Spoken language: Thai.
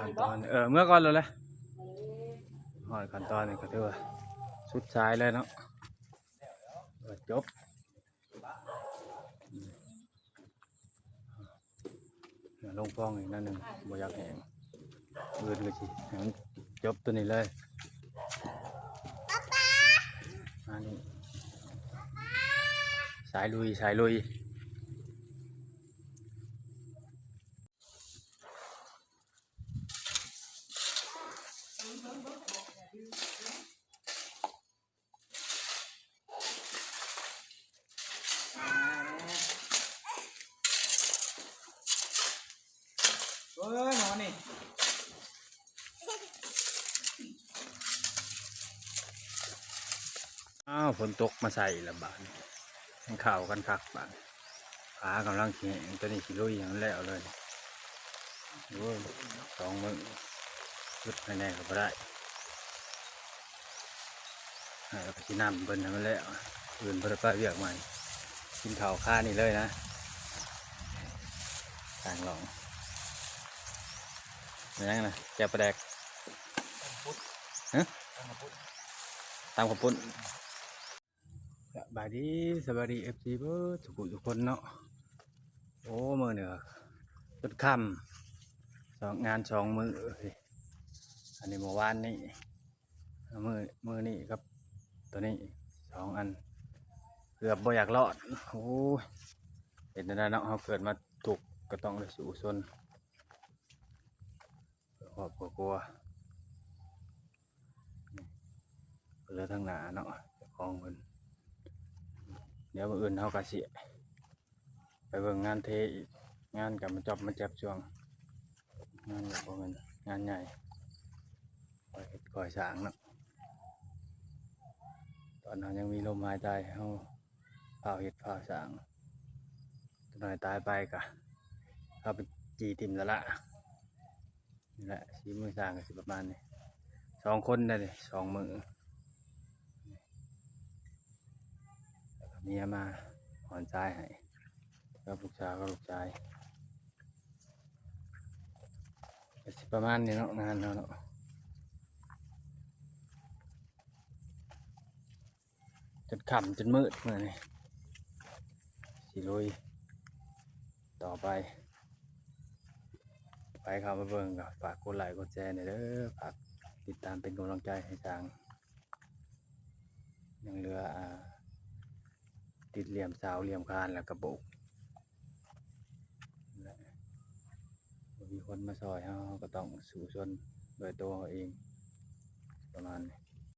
ขั้นตอนเมื่อก่อนเลยแหละหอยขั้นตอนนี่ก็ถือว่าสุดท้ายเลยเนาะจบลงฟองอีกนั่นหนึ่งบ่อยากแห้งเบืนก็สิให้มันจบตัวนี้เลยอันนี้สายลุยสายลุยเฮ้ยหมอนี่ฝนตกมาใส่ละบาทข่าวกันคักบาทขากำลังแข็งตัวนี้สิลุยอย่างนั้นแล้วเลยโอ้ย2 มื้อยุดแน่ๆก็บ่ได้แล้วก็สิน้ำเบิ่นให้มันแล้วอื่นบ่ได้ไปเวียกใหม่กินข้าวค่านี่เลยนะต่างลองยังนะแกะปลาแดกฮะตามขปุ่นสบายดีสบายดีFCเบิร์ดทุกคนเนาะโอ้มื้อเนี่ยจุดค่ำงาน2 มื้ออันนี้เมื่อวานนี่มื้อนี่ครับตัวนี้2 อันเกือบบ่อยากรอดโอ้ยเห็นได้เนาะเขาเกิดมาถูกก็ต้องได้สู่ซนครอบครัวเหลือทั้งหน้าเนาะของเพิ่นเดี๋ยวมื้ออื่นเขาก็สิไปเบิ่งงานเทอีกงานกับมันจอบมันจับช่วงงานแบบว่ามันงานใหญ่คอยเฮ็ดคอยสร้างเนาะตอนนั้นยังมีลมหายใจเขาเผาเฮ็ดเผาสร้างหน่อยตายไปกะเขาไปจีติ่มแล้วละนี่แหละสีมือสร้างก็สิประมาณนี้2 คนได้เลย2 มื้อแล้วก็เมียมาหอนใจให้กับลูกสาวกับลูกชายก็สิประมาณนี้เนาะงานเนาะจนค่ำจนมืดเมื่อนี่สิลุยต่อไปเข้ามาเบิ่งก็ฝากกดไลค์กดแชร์หน่อยเด้อฝากติดตามเป็นกำลังใจให้ทางยังเหลือติดเหลี่ยมเสาเหลี่ยมคานแล้วกระโบกมีคนมาซอยเขาก็ต้องสู่ชนโดยตัวเขาเอง